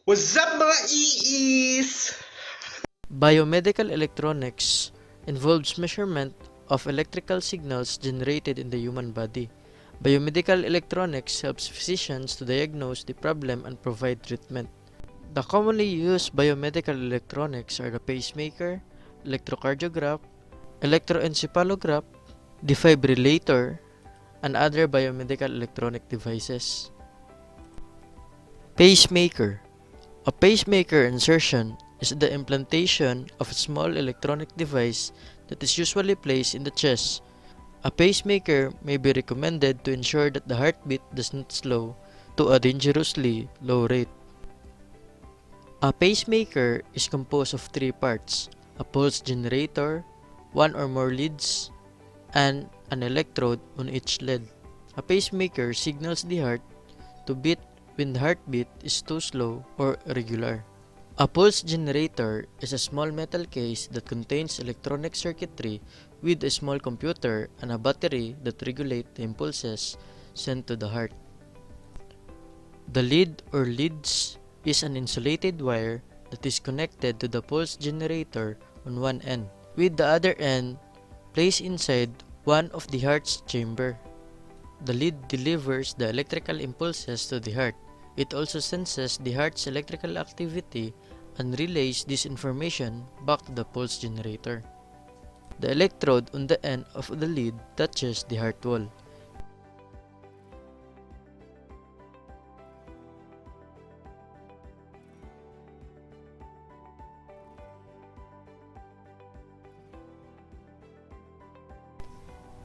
What's up mga iis? Biomedical electronics involves measurement of electrical signals generated in the human body. Biomedical electronics helps physicians to diagnose the problem and provide treatment. The commonly used biomedical electronics are the pacemaker, electrocardiograph, electroencephalograph, defibrillator, and other biomedical electronic devices. Pacemaker. A pacemaker insertion is the implantation of a small electronic device that is usually placed in the chest. A pacemaker may be recommended to ensure that the heartbeat does not slow to a dangerously low rate. A pacemaker is composed of three parts: a pulse generator, one or more leads, and an electrode on each lead. A pacemaker signals the heart to beat when the heartbeat is too slow or irregular. A pulse generator is a small metal case that contains electronic circuitry with a small computer and a battery that regulate the impulses sent to the heart. The lead or leads is an insulated wire that is connected to the pulse generator on one end, with the other end placed inside one of the heart's chamber. The lead delivers the electrical impulses to the heart. It also senses the heart's electrical activity and relays this information back to the pulse generator. The electrode on the end of the lead touches the heart wall.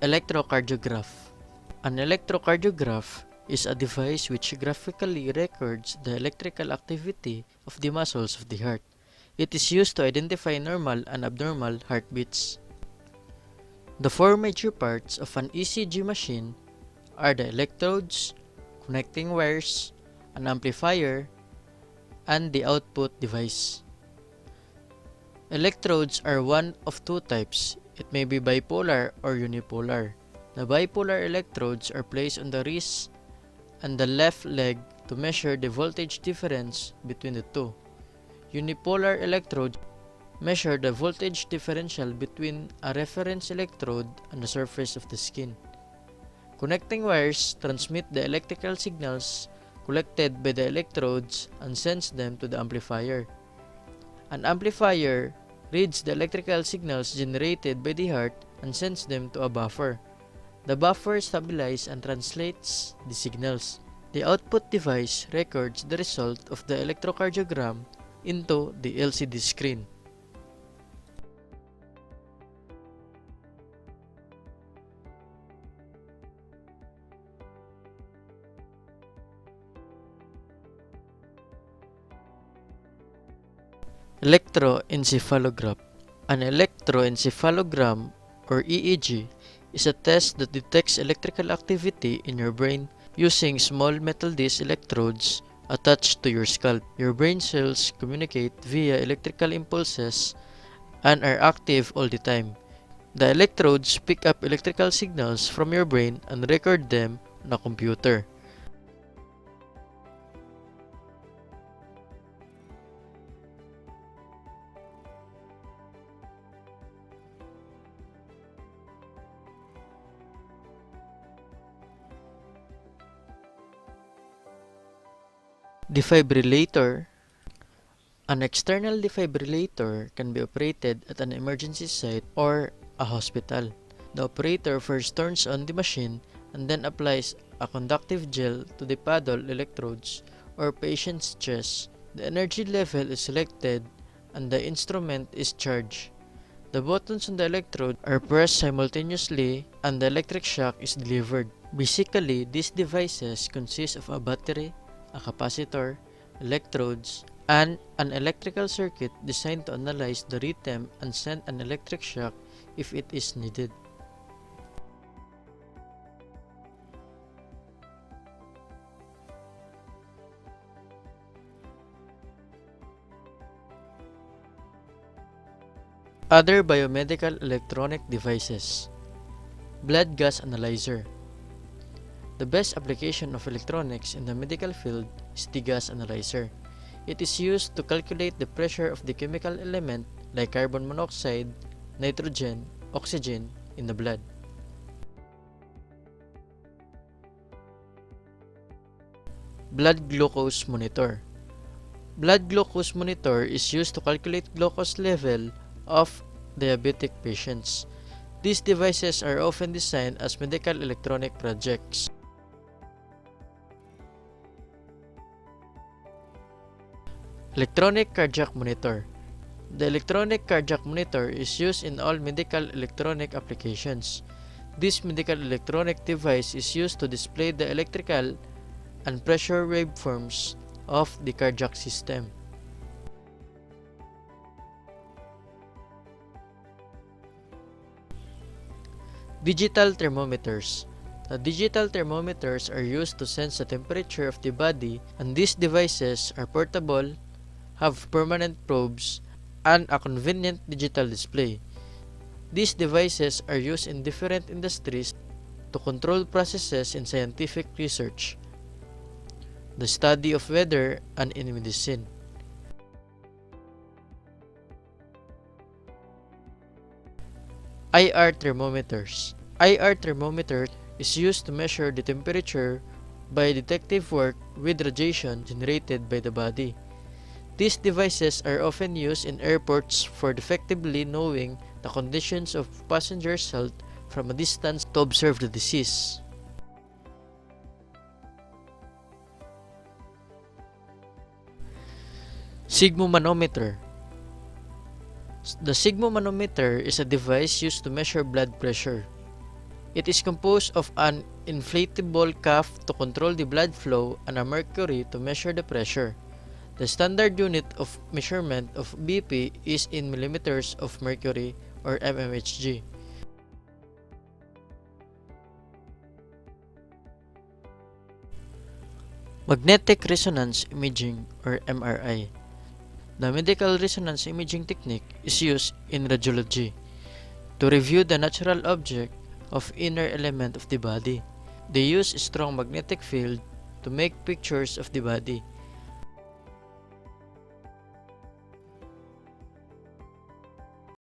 Electrocardiograph. An electrocardiograph is a device which graphically records the electrical activity of the muscles of the heart. It is used to identify normal and abnormal heartbeats. The four major parts of an ECG machine are the electrodes, connecting wires, an amplifier, and the output device. Electrodes are one of two types. It may be bipolar or unipolar. The bipolar electrodes are placed on the wrist and the left leg to measure the voltage difference between the two. Unipolar electrodes measure the voltage differential between a reference electrode and the surface of the skin. Connecting wires transmit the electrical signals collected by the electrodes and sends them to the amplifier. An amplifier reads the electrical signals generated by the heart and sends them to a buffer. The buffer stabilizes and translates the signals. The output device records the result of the electrocardiogram into the LCD screen. Electroencephalograph. An electroencephalogram, or EEG, is a test that detects electrical activity in your brain using small metal disc electrodes attached to your scalp. Your brain cells communicate via electrical impulses and are active all the time. The electrodes pick up electrical signals from your brain and record them on a computer. Defibrillator. An external defibrillator can be operated at an emergency site or a hospital. The operator first turns on the machine and then applies a conductive gel to the paddle electrodes or patient's chest. The energy level is selected and the instrument is charged. The buttons on the electrode are pressed simultaneously and the electric shock is delivered. Basically, these devices consist of a battery, a capacitor, electrodes, and an electrical circuit designed to analyze the rhythm and send an electric shock if it is needed. Other biomedical electronic devices. Blood gas analyzer. The best application of electronics in the medical field is the gas analyzer. It is used to calculate the pressure of the chemical element like carbon monoxide, nitrogen, oxygen in the blood. Blood glucose monitor. Blood glucose monitor is used to calculate glucose level of diabetic patients. These devices are often designed as medical electronic projects. Electronic cardiac monitor. The electronic cardiac monitor is used in all medical electronic applications. This medical electronic device is used to display the electrical and pressure waveforms of the cardiac system. Digital thermometers. The digital thermometers are used to sense the temperature of the body, and these devices are portable, have permanent probes, and a convenient digital display. These devices are used in different industries to control processes in scientific research, the study of weather, and in medicine. IR thermometers. IR thermometer is used to measure the temperature by detective work with radiation generated by the body. These devices are often used in airports for effectively knowing the conditions of passengers' health from a distance to observe the disease. Sigmomanometer. The sigmomanometer is a device used to measure blood pressure. It is composed of an inflatable cuff to control the blood flow and a mercury to measure the pressure. The standard unit of measurement of BP is in millimeters of mercury or mmHg. Magnetic resonance imaging or MRI. The medical resonance imaging technique is used in radiology to review the natural object of inner element of the body. They use strong magnetic field to make pictures of the body.